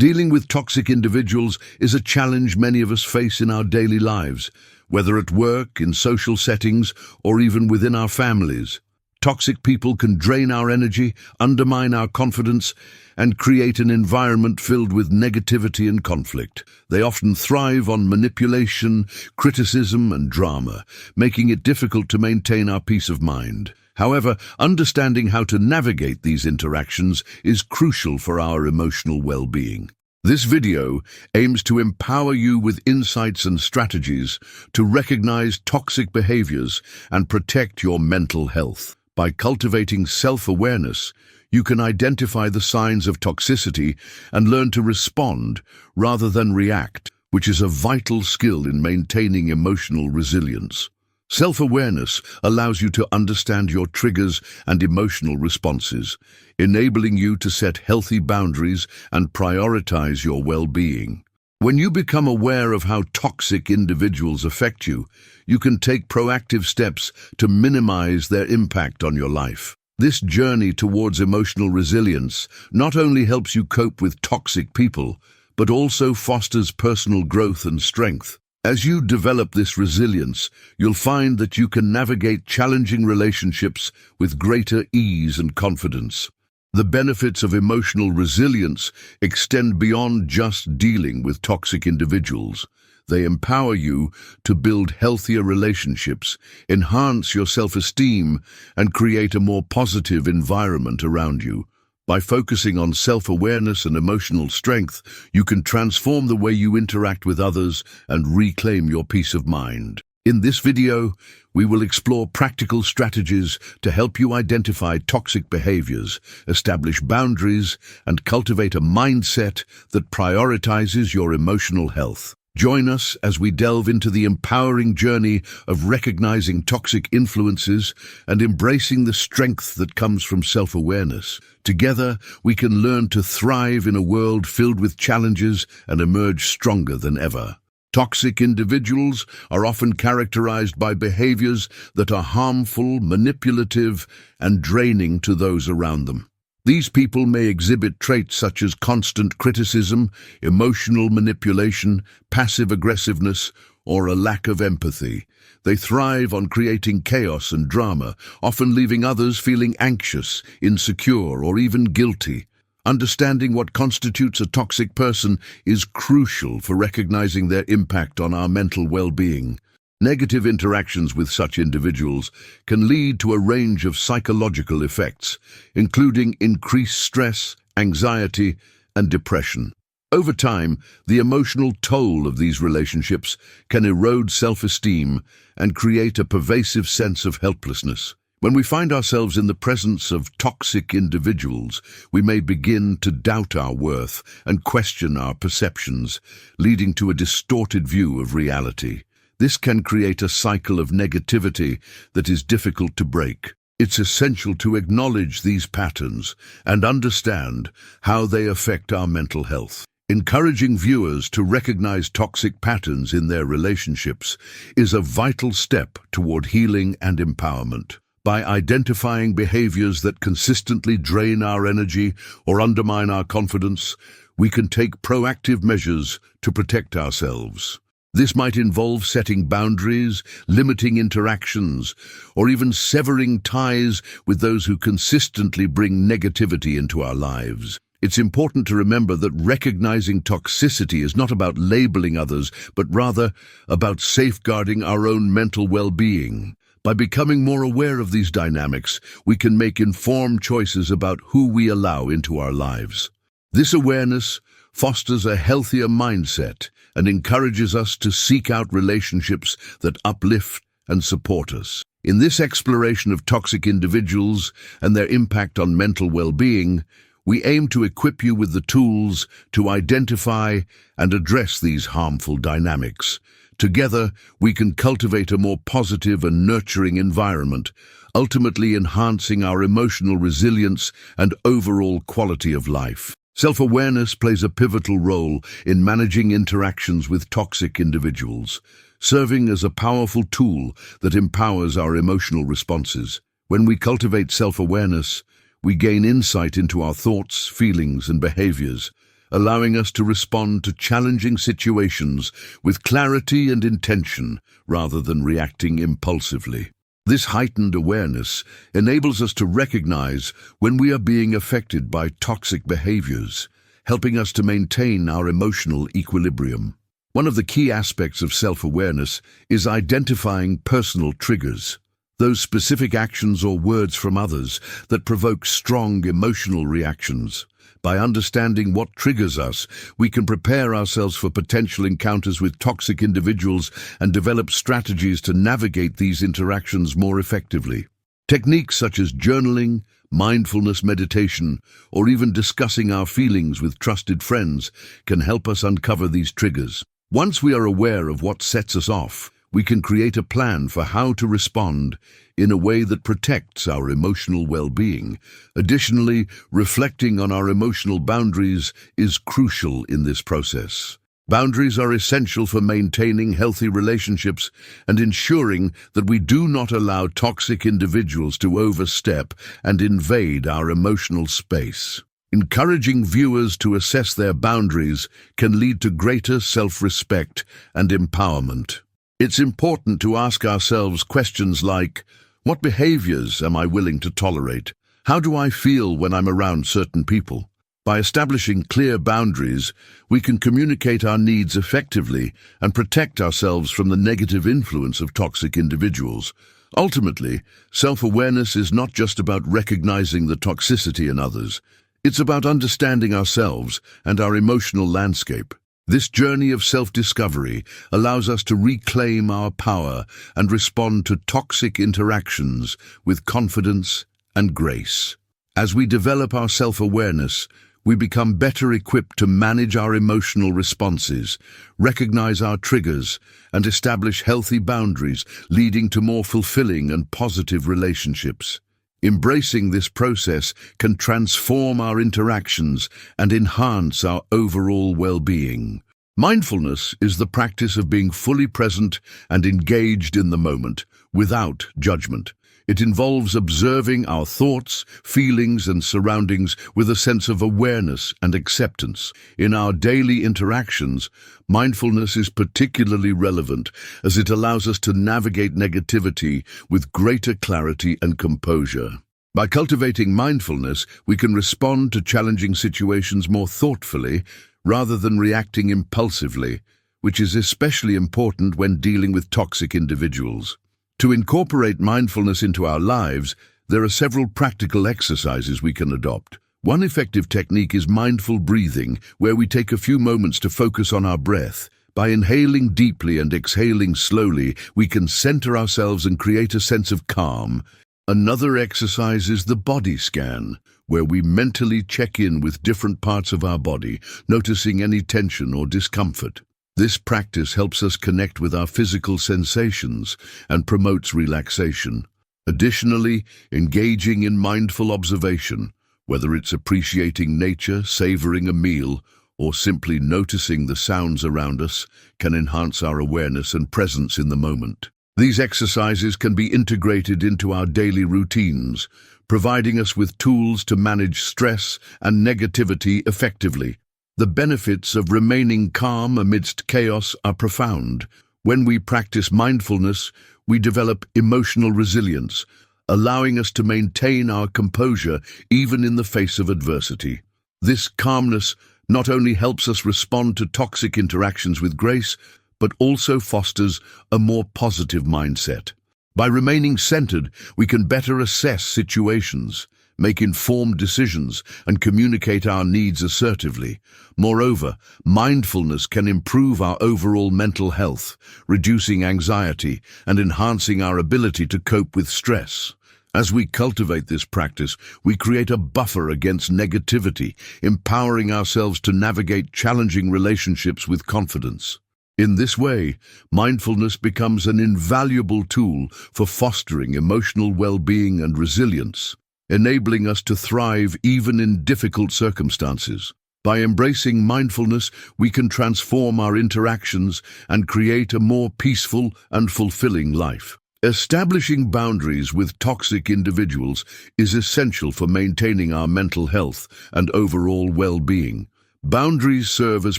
Dealing with toxic individuals is a challenge many of us face in our daily lives, whether at work, in social settings, or even within our families. Toxic people can drain our energy, undermine our confidence, and create an environment filled with negativity and conflict. They often thrive on manipulation, criticism, and drama, making it difficult to maintain our peace of mind. However, understanding how to navigate these interactions is crucial for our emotional well-being. This video aims to empower you with insights and strategies to recognize toxic behaviors and protect your mental health. By cultivating self-awareness, you can identify the signs of toxicity and learn to respond rather than react, which is a vital skill in maintaining emotional resilience. Self-awareness allows you to understand your triggers and emotional responses, enabling you to set healthy boundaries and prioritize your well-being. When you become aware of how toxic individuals affect you, you can take proactive steps to minimize their impact on your life. This journey towards emotional resilience not only helps you cope with toxic people, but also fosters personal growth and strength. As you develop this resilience, you'll find that you can navigate challenging relationships with greater ease and confidence. The benefits of emotional resilience extend beyond just dealing with toxic individuals. They empower you to build healthier relationships, enhance your self-esteem, and create a more positive environment around you. By focusing on self-awareness and emotional strength, you can transform the way you interact with others and reclaim your peace of mind. In this video, we will explore practical strategies to help you identify toxic behaviors, establish boundaries, and cultivate a mindset that prioritizes your emotional health. Join us as we delve into the empowering journey of recognizing toxic influences and embracing the strength that comes from self-awareness. Together, we can learn to thrive in a world filled with challenges and emerge stronger than ever. Toxic individuals are often characterized by behaviors that are harmful, manipulative, and draining to those around them. These people may exhibit traits such as constant criticism, emotional manipulation, passive aggressiveness, or a lack of empathy. They thrive on creating chaos and drama, often leaving others feeling anxious, insecure, or even guilty. Understanding what constitutes a toxic person is crucial for recognizing their impact on our mental well-being. Negative interactions with such individuals can lead to a range of psychological effects, including increased stress, anxiety, and depression. Over time, the emotional toll of these relationships can erode self-esteem and create a pervasive sense of helplessness. When we find ourselves in the presence of toxic individuals, we may begin to doubt our worth and question our perceptions, leading to a distorted view of reality. This can create a cycle of negativity that is difficult to break. It's essential to acknowledge these patterns and understand how they affect our mental health. Encouraging viewers to recognize toxic patterns in their relationships is a vital step toward healing and empowerment. By identifying behaviors that consistently drain our energy or undermine our confidence, we can take proactive measures to protect ourselves. This might involve setting boundaries, limiting interactions, or even severing ties with those who consistently bring negativity into our lives. It's important to remember that recognizing toxicity is not about labeling others, but rather about safeguarding our own mental well-being. By becoming more aware of these dynamics, we can make informed choices about who we allow into our lives. This awareness fosters a healthier mindset and encourages us to seek out relationships that uplift and support us. In this exploration of toxic individuals and their impact on mental well-being, we aim to equip you with the tools to identify and address these harmful dynamics. Together, we can cultivate a more positive and nurturing environment, ultimately enhancing our emotional resilience and overall quality of life. Self-awareness plays a pivotal role in managing interactions with toxic individuals, serving as a powerful tool that empowers our emotional responses. When we cultivate self-awareness, we gain insight into our thoughts, feelings, and behaviors, allowing us to respond to challenging situations with clarity and intention rather than reacting impulsively. This heightened awareness enables us to recognize when we are being affected by toxic behaviors, helping us to maintain our emotional equilibrium. One of the key aspects of self-awareness is identifying personal triggers, those specific actions or words from others that provoke strong emotional reactions. By understanding what triggers us, we can prepare ourselves for potential encounters with toxic individuals and develop strategies to navigate these interactions more effectively. Techniques such as journaling, mindfulness meditation, or even discussing our feelings with trusted friends can help us uncover these triggers. Once we are aware of what sets us off, we can create a plan for how to respond in a way that protects our emotional well-being. Additionally, reflecting on our emotional boundaries is crucial in this process. Boundaries are essential for maintaining healthy relationships and ensuring that we do not allow toxic individuals to overstep and invade our emotional space. Encouraging viewers to assess their boundaries can lead to greater self-respect and empowerment. It's important to ask ourselves questions like, what behaviors am I willing to tolerate? How do I feel when I'm around certain people? By establishing clear boundaries, we can communicate our needs effectively and protect ourselves from the negative influence of toxic individuals. Ultimately, self-awareness is not just about recognizing the toxicity in others. It's about understanding ourselves and our emotional landscape. This journey of self-discovery allows us to reclaim our power and respond to toxic interactions with confidence and grace. As we develop our self-awareness, we become better equipped to manage our emotional responses, recognize our triggers, and establish healthy boundaries, leading to more fulfilling and positive relationships. Embracing this process can transform our interactions and enhance our overall well-being. Mindfulness is the practice of being fully present and engaged in the moment, without judgment. It involves observing our thoughts, feelings, and surroundings with a sense of awareness and acceptance. In our daily interactions, mindfulness is particularly relevant as it allows us to navigate negativity with greater clarity and composure. By cultivating mindfulness, we can respond to challenging situations more thoughtfully rather than reacting impulsively, which is especially important when dealing with toxic individuals. To incorporate mindfulness into our lives, there are several practical exercises we can adopt. One effective technique is mindful breathing, where we take a few moments to focus on our breath. By inhaling deeply and exhaling slowly, we can center ourselves and create a sense of calm. Another exercise is the body scan, where we mentally check in with different parts of our body, noticing any tension or discomfort. This practice helps us connect with our physical sensations and promotes relaxation. Additionally, engaging in mindful observation, whether it's appreciating nature, savoring a meal, or simply noticing the sounds around us, can enhance our awareness and presence in the moment. These exercises can be integrated into our daily routines, providing us with tools to manage stress and negativity effectively. The benefits of remaining calm amidst chaos are profound. When we practice mindfulness, we develop emotional resilience, allowing us to maintain our composure even in the face of adversity. This calmness not only helps us respond to toxic interactions with grace, but also fosters a more positive mindset. By remaining centered, we can better assess situations, make informed decisions, and communicate our needs assertively. Moreover, mindfulness can improve our overall mental health, reducing anxiety and enhancing our ability to cope with stress. As we cultivate this practice, we create a buffer against negativity, empowering ourselves to navigate challenging relationships with confidence. In this way, mindfulness becomes an invaluable tool for fostering emotional well-being and resilience, enabling us to thrive even in difficult circumstances. By embracing mindfulness, we can transform our interactions and create a more peaceful and fulfilling life. Establishing boundaries with toxic individuals is essential for maintaining our mental health and overall well-being. Boundaries serve as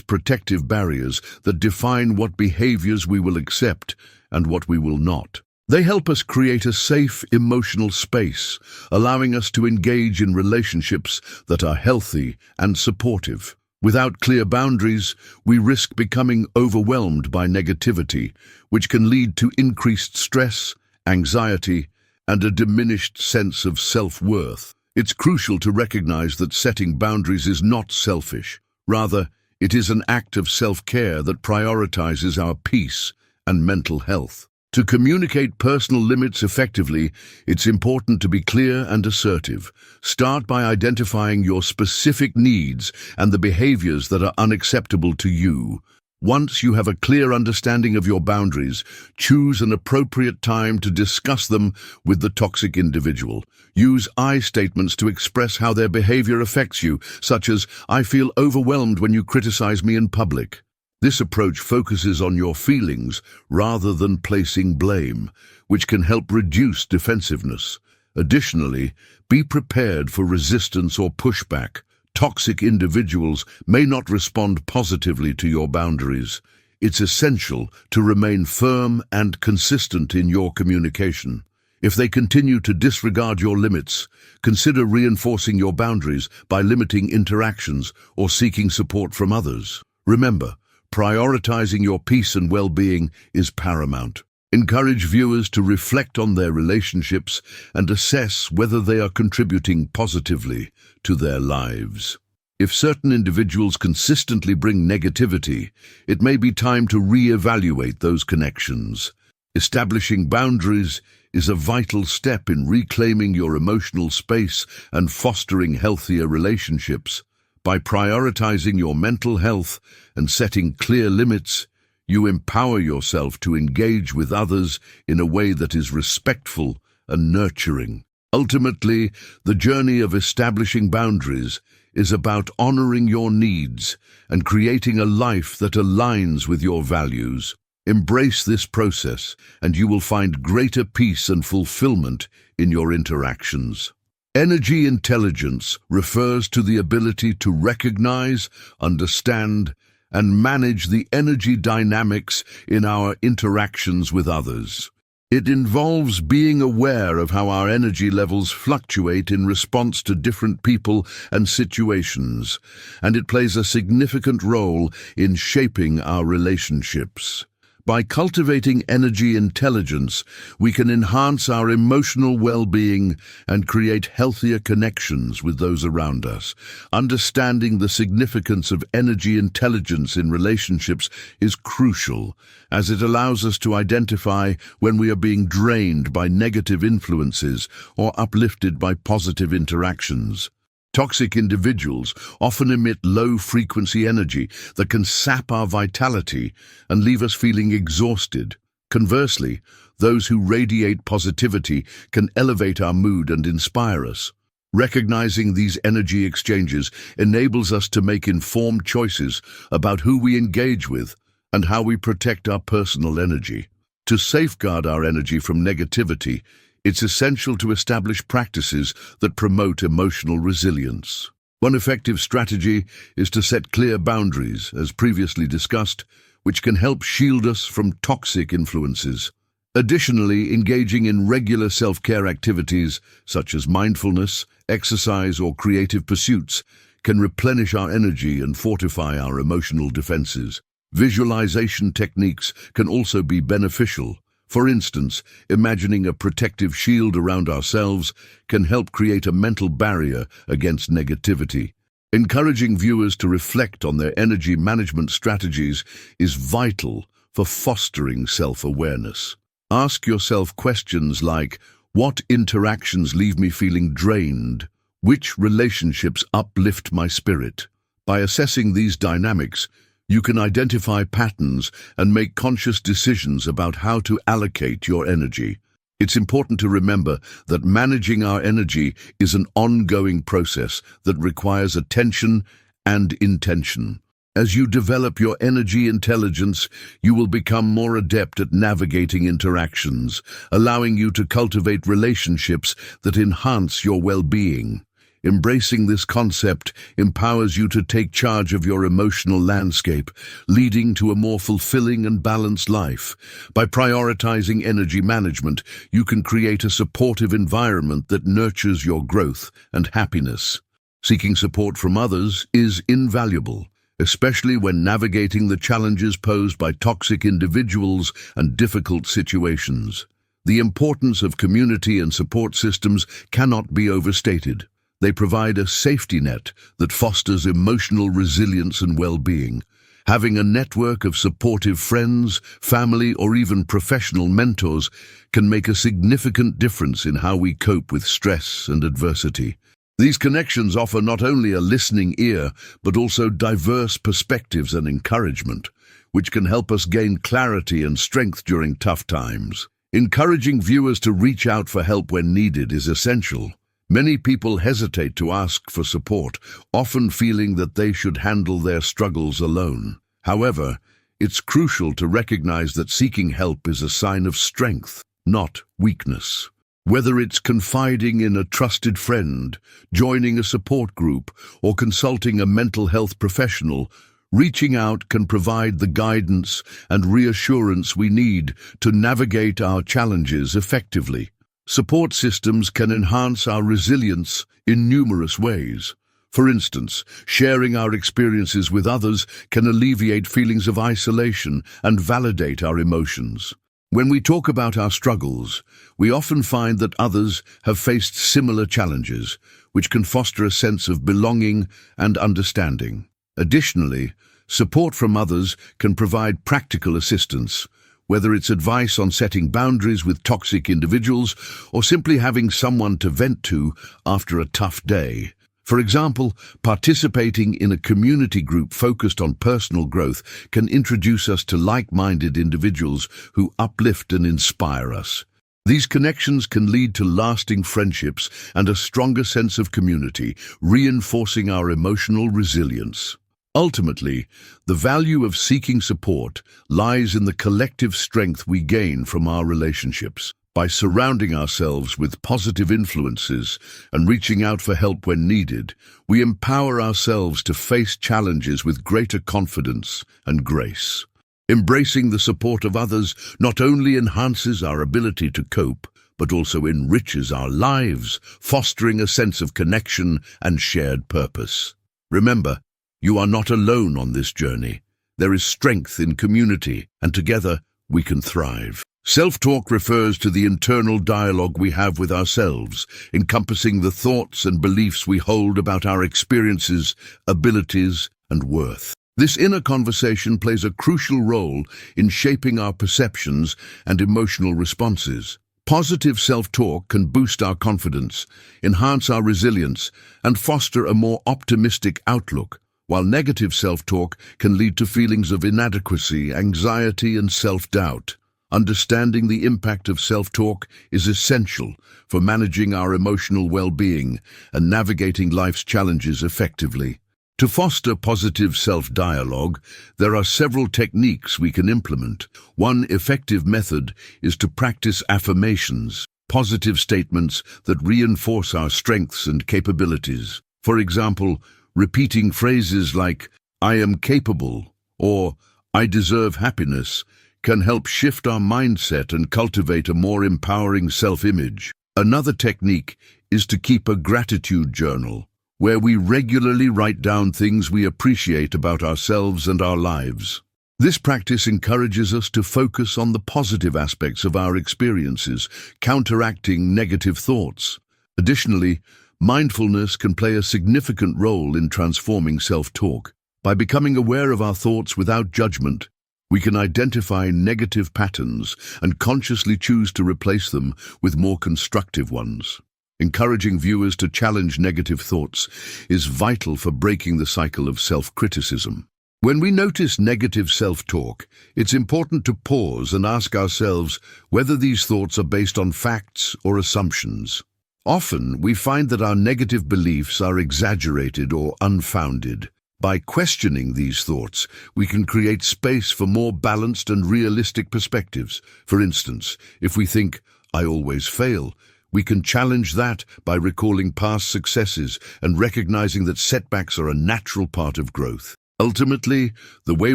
protective barriers that define what behaviors we will accept and what we will not. They help us create a safe emotional space, allowing us to engage in relationships that are healthy and supportive. Without clear boundaries, we risk becoming overwhelmed by negativity, which can lead to increased stress, anxiety, and a diminished sense of self-worth. It's crucial to recognize that setting boundaries is not selfish. Rather, it is an act of self-care that prioritizes our peace and mental health. To communicate personal limits effectively, it's important to be clear and assertive. Start by identifying your specific needs and the behaviors that are unacceptable to you. Once you have a clear understanding of your boundaries, choose an appropriate time to discuss them with the toxic individual. Use I statements to express how their behavior affects you, such as, "I feel overwhelmed when you criticize me in public." This approach focuses on your feelings rather than placing blame, which can help reduce defensiveness. Additionally, be prepared for resistance or pushback. Toxic individuals may not respond positively to your boundaries. It's essential to remain firm and consistent in your communication. If they continue to disregard your limits, consider reinforcing your boundaries by limiting interactions or seeking support from others. Remember, prioritizing your peace and well-being is paramount. Encourage viewers to reflect on their relationships and assess whether they are contributing positively to their lives. If certain individuals consistently bring negativity, it may be time to re-evaluate those connections. Establishing boundaries is a vital step in reclaiming your emotional space and fostering healthier relationships. By prioritizing your mental health and setting clear limits, you empower yourself to engage with others in a way that is respectful and nurturing. Ultimately, the journey of establishing boundaries is about honoring your needs and creating a life that aligns with your values. Embrace this process, and you will find greater peace and fulfillment in your interactions. Energy intelligence refers to the ability to recognize, understand, and manage the energy dynamics in our interactions with others. It involves being aware of how our energy levels fluctuate in response to different people and situations, and it plays a significant role in shaping our relationships. By cultivating energy intelligence, we can enhance our emotional well-being and create healthier connections with those around us. Understanding the significance of energy intelligence in relationships is crucial, as it allows us to identify when we are being drained by negative influences or uplifted by positive interactions. Toxic individuals often emit low-frequency energy that can sap our vitality and leave us feeling exhausted. Conversely, those who radiate positivity can elevate our mood and inspire us. Recognizing these energy exchanges enables us to make informed choices about who we engage with and how we protect our personal energy. To safeguard our energy from negativity, it's essential to establish practices that promote emotional resilience. One effective strategy is to set clear boundaries, as previously discussed, which can help shield us from toxic influences. Additionally, engaging in regular self-care activities, such as mindfulness, exercise, or creative pursuits, can replenish our energy and fortify our emotional defenses. Visualization techniques can also be beneficial. For instance, imagining a protective shield around ourselves can help create a mental barrier against negativity. Encouraging viewers to reflect on their energy management strategies is vital for fostering self-awareness. Ask yourself questions like, what interactions leave me feeling drained? Which relationships uplift my spirit? By assessing these dynamics, you can identify patterns and make conscious decisions about how to allocate your energy. It's important to remember that managing our energy is an ongoing process that requires attention and intention. As you develop your energy intelligence, you will become more adept at navigating interactions, allowing you to cultivate relationships that enhance your well-being. Embracing this concept empowers you to take charge of your emotional landscape, leading to a more fulfilling and balanced life. By prioritizing energy management, you can create a supportive environment that nurtures your growth and happiness. Seeking support from others is invaluable, especially when navigating the challenges posed by toxic individuals and difficult situations. The importance of community and support systems cannot be overstated. They provide a safety net that fosters emotional resilience and well-being. Having a network of supportive friends, family, or even professional mentors can make a significant difference in how we cope with stress and adversity. These connections offer not only a listening ear, but also diverse perspectives and encouragement, which can help us gain clarity and strength during tough times. Encouraging viewers to reach out for help when needed is essential. Many people hesitate to ask for support, often feeling that they should handle their struggles alone. However, it's crucial to recognize that seeking help is a sign of strength, not weakness. Whether it's confiding in a trusted friend, joining a support group, or consulting a mental health professional, reaching out can provide the guidance and reassurance we need to navigate our challenges effectively. Support systems can enhance our resilience in numerous ways. For instance, sharing our experiences with others can alleviate feelings of isolation and validate our emotions. When we talk about our struggles, we often find that others have faced similar challenges, which can foster a sense of belonging and understanding. Additionally, support from others can provide practical assistance, whether it's advice on setting boundaries with toxic individuals or simply having someone to vent to after a tough day. For example, participating in a community group focused on personal growth can introduce us to like-minded individuals who uplift and inspire us. These connections can lead to lasting friendships and a stronger sense of community, reinforcing our emotional resilience. Ultimately, the value of seeking support lies in the collective strength we gain from our relationships. By surrounding ourselves with positive influences and reaching out for help when needed, we empower ourselves to face challenges with greater confidence and grace. Embracing the support of others not only enhances our ability to cope, but also enriches our lives, fostering a sense of connection and shared purpose. Remember, you are not alone on this journey. There is strength in community, and together we can thrive. Self-talk refers to the internal dialogue we have with ourselves, encompassing the thoughts and beliefs we hold about our experiences, abilities, and worth. This inner conversation plays a crucial role in shaping our perceptions and emotional responses. Positive self-talk can boost our confidence, enhance our resilience, and foster a more optimistic outlook, while negative self-talk can lead to feelings of inadequacy, anxiety, and self-doubt. Understanding the impact of self-talk is essential for managing our emotional well-being and navigating life's challenges effectively. To foster positive self-dialogue, there are several techniques we can implement. One effective method is to practice affirmations, positive statements that reinforce our strengths and capabilities. For example, repeating phrases like, "I am capable," or "I deserve happiness," can help shift our mindset and cultivate a more empowering self-image. Another technique is to keep a gratitude journal, where we regularly write down things we appreciate about ourselves and our lives. This practice encourages us to focus on the positive aspects of our experiences, counteracting negative thoughts. Additionally, mindfulness can play a significant role in transforming self-talk. By becoming aware of our thoughts without judgment, we can identify negative patterns and consciously choose to replace them with more constructive ones. Encouraging viewers to challenge negative thoughts is vital for breaking the cycle of self-criticism. When we notice negative self-talk, it's important to pause and ask ourselves whether these thoughts are based on facts or assumptions. Often, we find that our negative beliefs are exaggerated or unfounded. By questioning these thoughts, we can create space for more balanced and realistic perspectives. For instance, if we think, "I always fail," We can challenge that by recalling past successes and recognizing that setbacks are a natural part of growth. Ultimately, the way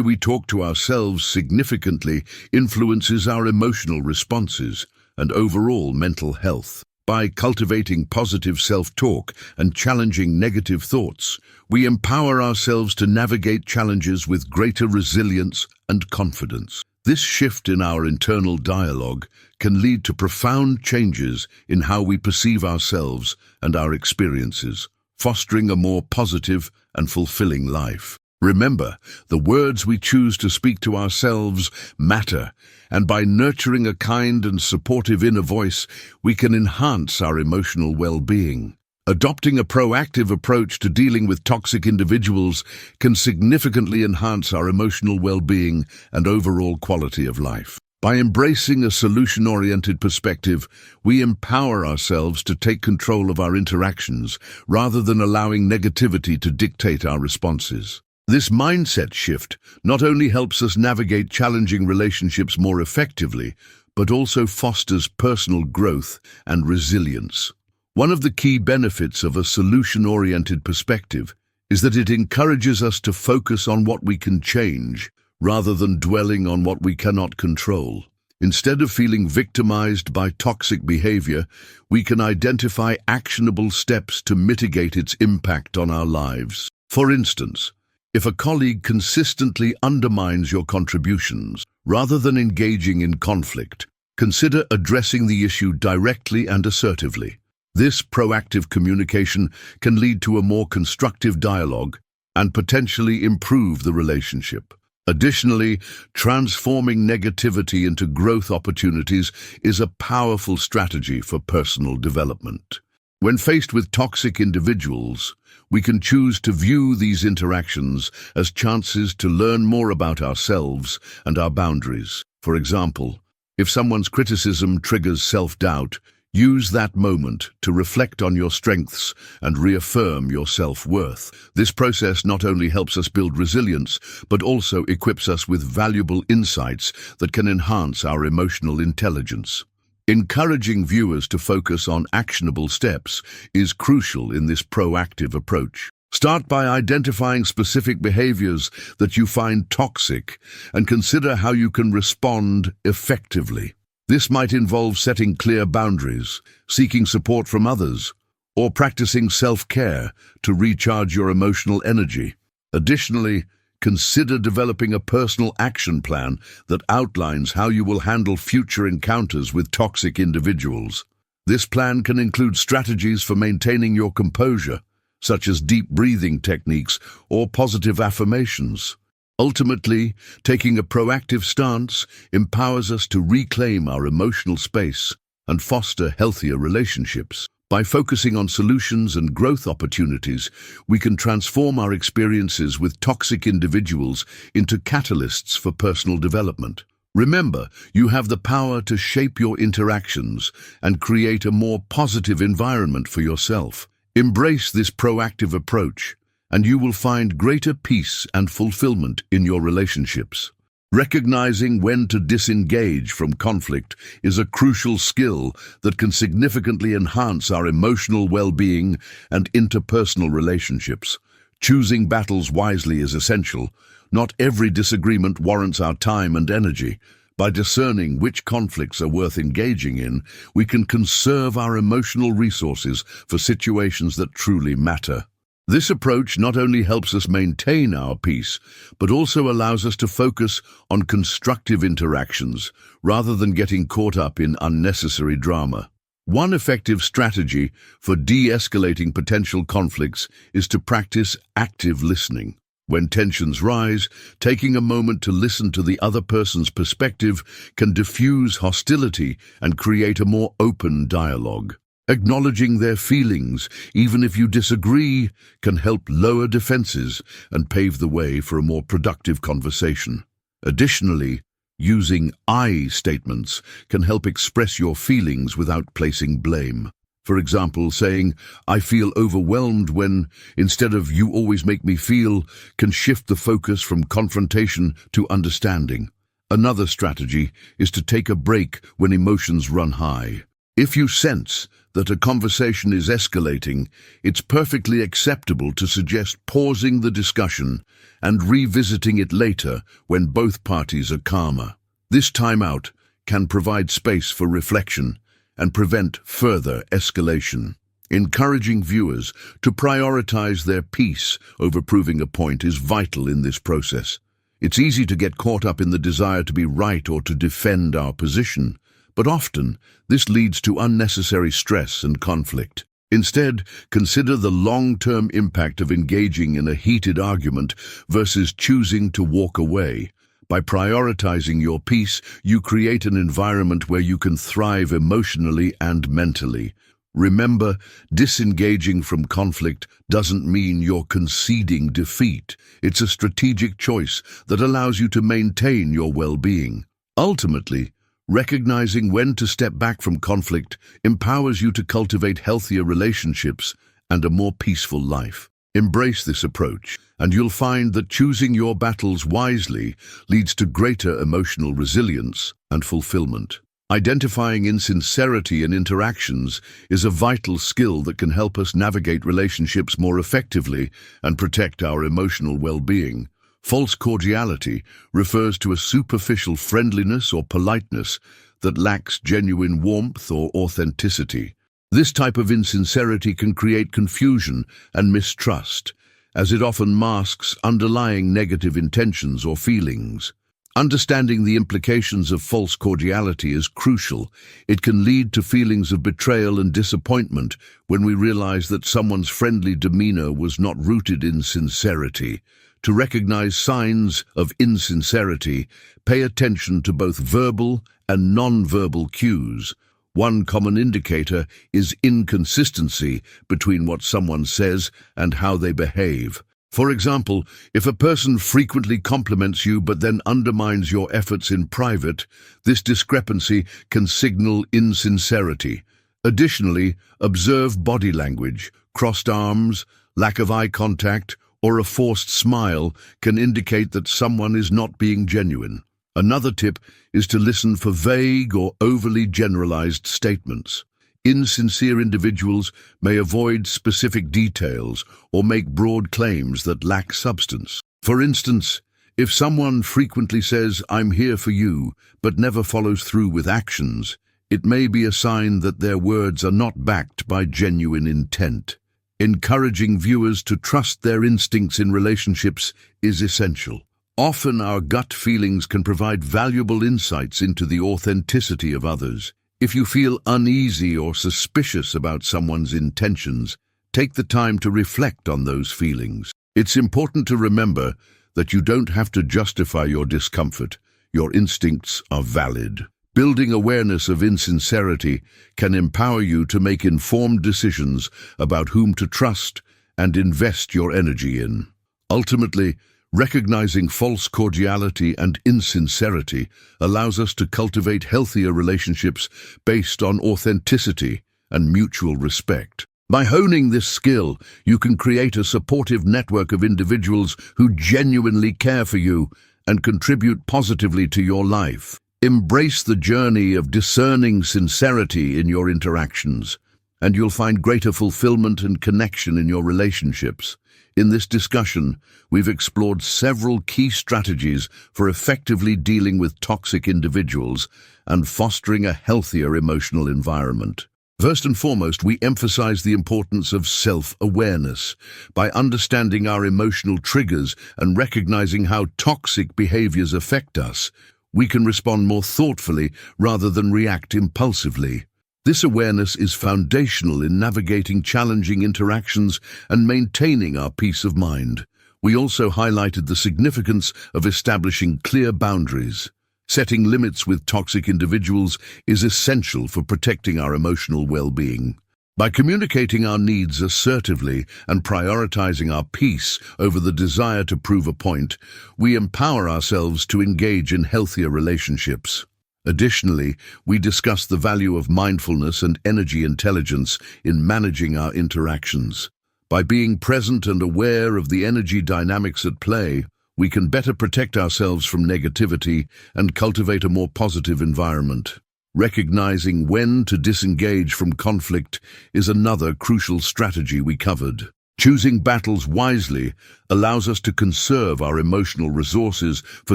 we talk to ourselves significantly influences our emotional responses and overall mental health. By cultivating positive self-talk and challenging negative thoughts, we empower ourselves to navigate challenges with greater resilience and confidence. This shift in our internal dialogue can lead to profound changes in how we perceive ourselves and our experiences, fostering a more positive and fulfilling life. Remember, the words we choose to speak to ourselves matter, and by nurturing a kind and supportive inner voice, we can enhance our emotional well-being. Adopting a proactive approach to dealing with toxic individuals can significantly enhance our emotional well-being and overall quality of life. By embracing a solution-oriented perspective, we empower ourselves to take control of our interactions rather than allowing negativity to dictate our responses. This mindset shift not only helps us navigate challenging relationships more effectively, but also fosters personal growth and resilience. One of the key benefits of a solution-oriented perspective is that it encourages us to focus on what we can change rather than dwelling on what we cannot control. Instead of feeling victimized by toxic behavior, we can identify actionable steps to mitigate its impact on our lives. For instance, if a colleague consistently undermines your contributions, rather than engaging in conflict, consider addressing the issue directly and assertively. This proactive communication can lead to a more constructive dialogue and potentially improve the relationship. Additionally, transforming negativity into growth opportunities is a powerful strategy for personal development. When faced with toxic individuals, we can choose to view these interactions as chances to learn more about ourselves and our boundaries. For example, if someone's criticism triggers self-doubt, use that moment to reflect on your strengths and reaffirm your self-worth. This process not only helps us build resilience, but also equips us with valuable insights that can enhance our emotional intelligence. Encouraging viewers to focus on actionable steps is crucial in this proactive approach. Start by identifying specific behaviors that you find toxic and consider how you can respond effectively. This might involve setting clear boundaries, seeking support from others, or practicing self-care to recharge your emotional energy. Additionally, consider developing a personal action plan that outlines how you will handle future encounters with toxic individuals. This plan can include strategies for maintaining your composure, such as deep breathing techniques or positive affirmations. Ultimately, taking a proactive stance empowers us to reclaim our emotional space and foster healthier relationships. By focusing on solutions and growth opportunities, we can transform our experiences with toxic individuals into catalysts for personal development. Remember, you have the power to shape your interactions and create a more positive environment for yourself. Embrace this proactive approach, and you will find greater peace and fulfillment in your relationships. Recognizing when to disengage from conflict is a crucial skill that can significantly enhance our emotional well-being and interpersonal relationships. Choosing battles wisely is essential. Not every disagreement warrants our time and energy. By discerning which conflicts are worth engaging in, we can conserve our emotional resources for situations that truly matter. This approach not only helps us maintain our peace, but also allows us to focus on constructive interactions rather than getting caught up in unnecessary drama. One effective strategy for de-escalating potential conflicts is to practice active listening. When tensions rise, taking a moment to listen to the other person's perspective can diffuse hostility and create a more open dialogue. Acknowledging their feelings, even if you disagree, can help lower defenses and pave the way for a more productive conversation. Additionally, using I statements can help express your feelings without placing blame. For example, saying, "I feel overwhelmed when," instead of "you always make me feel," can shift the focus from confrontation to understanding. Another strategy is to take a break when emotions run high. If you sense that a conversation is escalating, it's perfectly acceptable to suggest pausing the discussion and revisiting it later when both parties are calmer. This timeout can provide space for reflection and prevent further escalation. Encouraging viewers to prioritize their peace over proving a point is vital in this process. It's easy to get caught up in the desire to be right or to defend our position, but often this leads to unnecessary stress and conflict. Instead, consider the long-term impact of engaging in a heated argument versus choosing to walk away. By prioritizing your peace, you create an environment where you can thrive emotionally and mentally. Remember, disengaging from conflict doesn't mean you're conceding defeat. It's a strategic choice that allows you to maintain your well-being. Ultimately, recognizing when to step back from conflict empowers you to cultivate healthier relationships and a more peaceful life. Embrace this approach, and you'll find that choosing your battles wisely leads to greater emotional resilience and fulfillment. Identifying insincerity in interactions is a vital skill that can help us navigate relationships more effectively and protect our emotional well-being. False cordiality refers to a superficial friendliness or politeness that lacks genuine warmth or authenticity. This type of insincerity can create confusion and mistrust, as it often masks underlying negative intentions or feelings. Understanding the implications of false cordiality is crucial. It can lead to feelings of betrayal and disappointment when we realize that someone's friendly demeanor was not rooted in sincerity. To recognize signs of insincerity, pay attention to both verbal and non-verbal cues. One common indicator is inconsistency between what someone says and how they behave. For example, if a person frequently compliments you but then undermines your efforts in private, this discrepancy can signal insincerity. Additionally, observe body language. Crossed arms, lack of eye contact, or a forced smile can indicate that someone is not being genuine. Another tip is to listen for vague or overly generalized statements. Insincere individuals may avoid specific details or make broad claims that lack substance. For instance, if someone frequently says, "I'm here for you," but never follows through with actions, it may be a sign that their words are not backed by genuine intent. Encouraging viewers to trust their instincts in relationships is essential. Often our gut feelings can provide valuable insights into the authenticity of others. If you feel uneasy or suspicious about someone's intentions, take the time to reflect on those feelings. It's important to remember that you don't have to justify your discomfort. Your instincts are valid. Building awareness of insincerity can empower you to make informed decisions about whom to trust and invest your energy in. Ultimately, recognizing false cordiality and insincerity allows us to cultivate healthier relationships based on authenticity and mutual respect. By honing this skill, you can create a supportive network of individuals who genuinely care for you and contribute positively to your life. Embrace the journey of discerning sincerity in your interactions, and you'll find greater fulfillment and connection in your relationships. In this discussion, we've explored several key strategies for effectively dealing with toxic individuals and fostering a healthier emotional environment. First and foremost, we emphasize the importance of self-awareness. By understanding our emotional triggers and recognizing how toxic behaviors affect us, we can respond more thoughtfully rather than react impulsively. This awareness is foundational in navigating challenging interactions and maintaining our peace of mind. We also highlighted the significance of establishing clear boundaries. Setting limits with toxic individuals is essential for protecting our emotional well-being. By communicating our needs assertively and prioritizing our peace over the desire to prove a point, we empower ourselves to engage in healthier relationships. Additionally, we discuss the value of mindfulness and energy intelligence in managing our interactions. By being present and aware of the energy dynamics at play, we can better protect ourselves from negativity and cultivate a more positive environment. Recognizing when to disengage from conflict is another crucial strategy we covered. Choosing battles wisely allows us to conserve our emotional resources for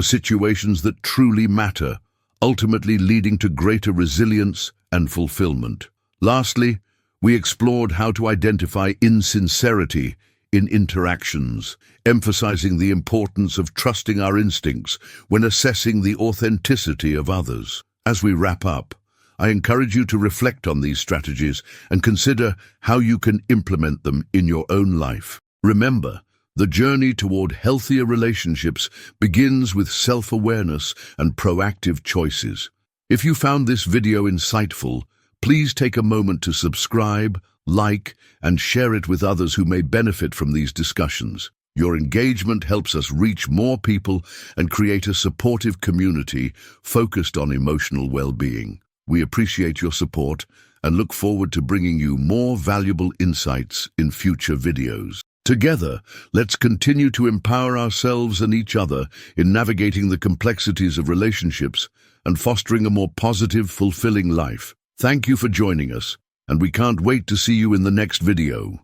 situations that truly matter, ultimately leading to greater resilience and fulfillment. Lastly, we explored how to identify insincerity in interactions, emphasizing the importance of trusting our instincts when assessing the authenticity of others. As we wrap up, I encourage you to reflect on these strategies and consider how you can implement them in your own life. Remember, the journey toward healthier relationships begins with self-awareness and proactive choices. If you found this video insightful, please take a moment to subscribe, like, and share it with others who may benefit from these discussions. Your engagement helps us reach more people and create a supportive community focused on emotional well-being. We appreciate your support and look forward to bringing you more valuable insights in future videos. Together, let's continue to empower ourselves and each other in navigating the complexities of relationships and fostering a more positive, fulfilling life. Thank you for joining us, and we can't wait to see you in the next video.